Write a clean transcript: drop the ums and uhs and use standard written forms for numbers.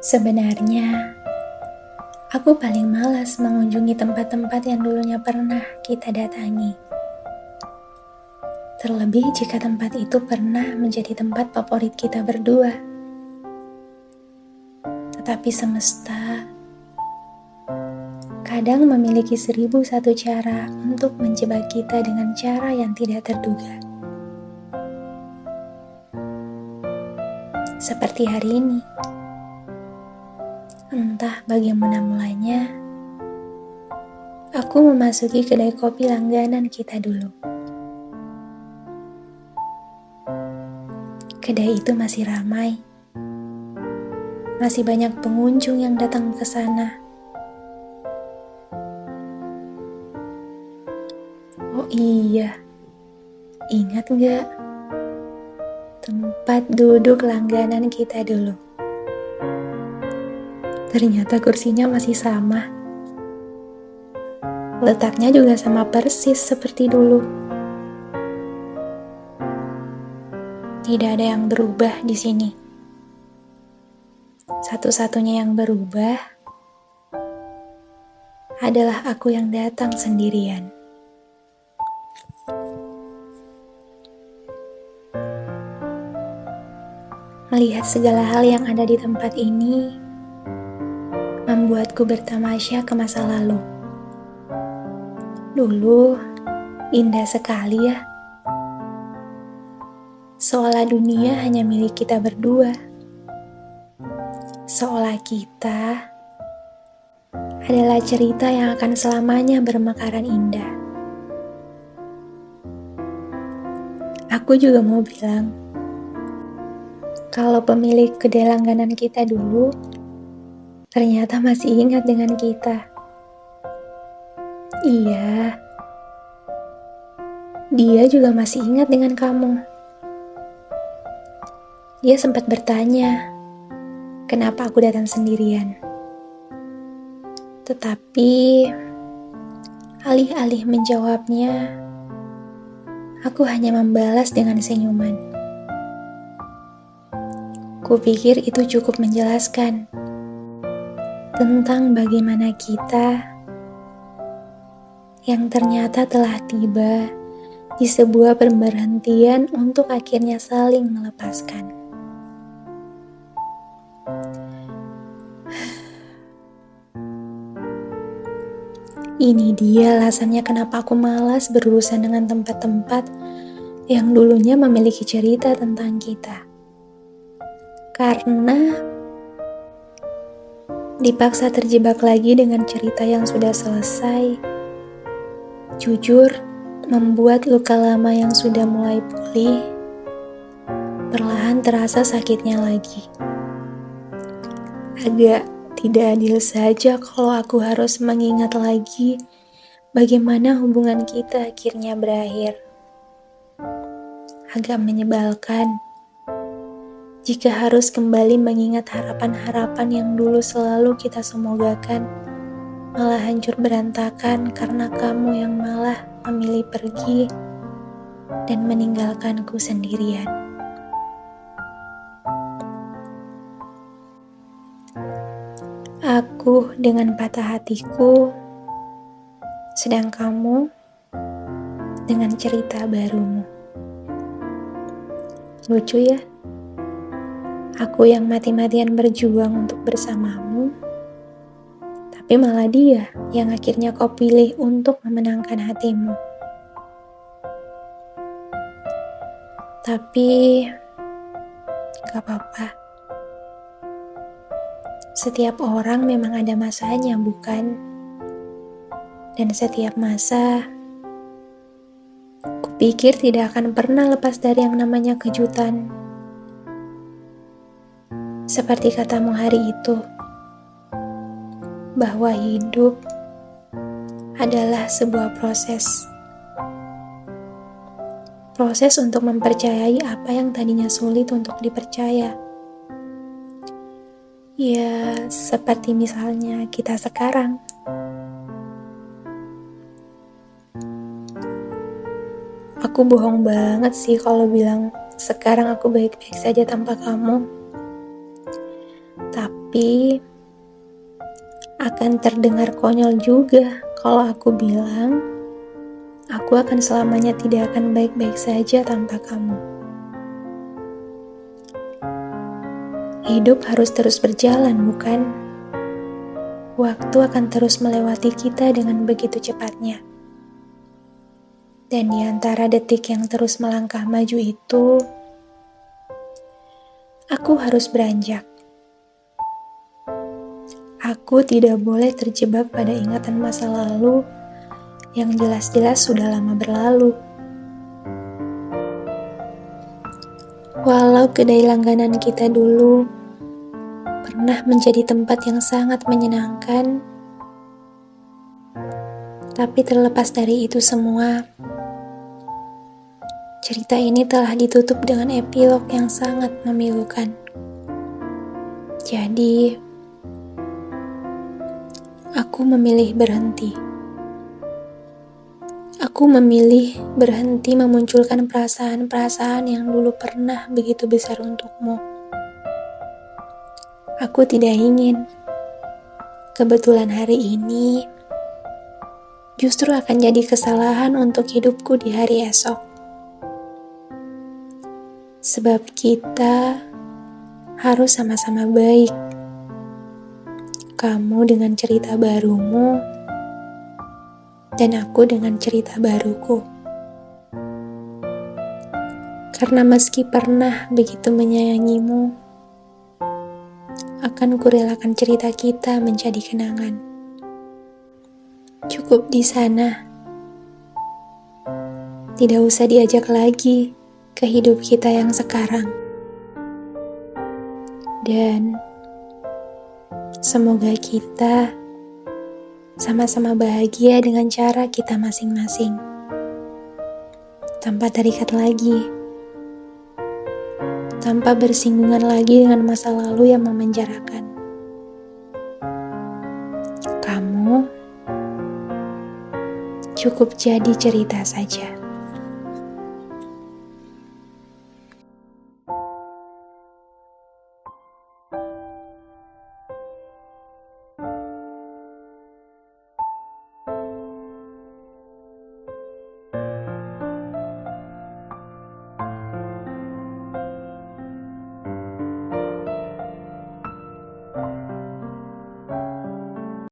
Sebenarnya, aku paling malas mengunjungi tempat-tempat yang dulunya pernah kita datangi. Terlebih jika tempat itu pernah menjadi tempat favorit kita berdua. Tetapi semesta kadang memiliki 1001 cara untuk menjebak kita dengan cara yang tidak terduga. Seperti hari ini. Entah bagaimana mulanya, aku memasuki kedai kopi langganan kita dulu. Kedai itu masih ramai. Masih banyak pengunjung yang datang ke sana. Oh iya, ingat gak? Tempat duduk langganan kita dulu. Ternyata kursinya masih sama. Letaknya juga sama persis seperti dulu. Tidak ada yang berubah di sini. Satu-satunya yang berubah adalah aku yang datang sendirian. Melihat segala hal yang ada di tempat ini membuatku bertamasya ke masa lalu. Dulu, indah sekali ya. Seolah dunia hanya milik kita berdua. Seolah kita adalah cerita yang akan selamanya bermekaran indah. Aku juga mau bilang, kalau pemilik kedai langganan kita dulu ternyata masih ingat dengan kita. Iya, dia juga masih ingat dengan kamu. Dia sempat bertanya, kenapa aku datang sendirian? Tetapi, alih-alih menjawabnya, aku hanya membalas dengan senyuman. Kupikir itu cukup menjelaskan tentang bagaimana kita yang ternyata telah tiba di sebuah pemberhentian untuk akhirnya saling melepaskan. Ini dia alasannya kenapa aku malas berurusan dengan tempat-tempat yang dulunya memiliki cerita tentang kita. Karena dipaksa terjebak lagi dengan cerita yang sudah selesai. Jujur, membuat luka lama yang sudah mulai pulih perlahan terasa sakitnya lagi. Agak tidak adil saja kalau aku harus mengingat lagi bagaimana hubungan kita akhirnya berakhir. Agak menyebalkan jika harus kembali mengingat harapan-harapan yang dulu selalu kita semogakan malah hancur berantakan karena kamu yang malah memilih pergi dan meninggalkanku sendirian. Aku dengan patah hatiku, sedang kamu dengan cerita barumu. Lucu ya? Aku yang mati-matian berjuang untuk bersamamu, tapi malah dia yang akhirnya kau pilih untuk memenangkan hatimu. Tapi, gak apa-apa. Setiap orang memang ada masanya, bukan? Dan setiap masa, kupikir tidak akan pernah lepas dari yang namanya kejutan. Seperti katamu hari itu, bahwa hidup adalah sebuah proses. Proses untuk mempercayai apa yang tadinya sulit untuk dipercaya. Ya, seperti misalnya kita sekarang. Aku bohong banget sih kalau bilang sekarang aku baik-baik saja tanpa kamu. Tapi akan terdengar konyol juga kalau aku bilang aku akan selamanya tidak akan baik-baik saja tanpa kamu. Hidup harus terus berjalan, bukan? Waktu akan terus melewati kita dengan begitu cepatnya. Dan di antara detik yang terus melangkah maju itu, aku harus beranjak. Aku tidak boleh terjebak pada ingatan masa lalu yang jelas-jelas sudah lama berlalu. Walau kedai langganan kita dulu pernah menjadi tempat yang sangat menyenangkan, tapi terlepas dari itu semua, cerita ini telah ditutup dengan epilog yang sangat memilukan. Jadi, aku memilih berhenti. Aku memilih berhenti memunculkan perasaan-perasaan yang dulu pernah begitu besar untukmu. Aku tidak ingin. Kebetulan hari ini justru akan jadi kesalahan untuk hidupku di hari esok. Sebab kita harus sama-sama baik. Kamu dengan cerita barumu, dan aku dengan cerita baruku. Karena meski pernah begitu menyayangimu, akan kurelakan cerita kita menjadi kenangan. Cukup di sana. Tidak usah diajak lagi ke hidup kita yang sekarang. Dan semoga kita sama-sama bahagia dengan cara kita masing-masing. Tanpa terikat lagi. Tanpa bersinggungan lagi dengan masa lalu yang memenjarakan. Kamu cukup jadi cerita saja.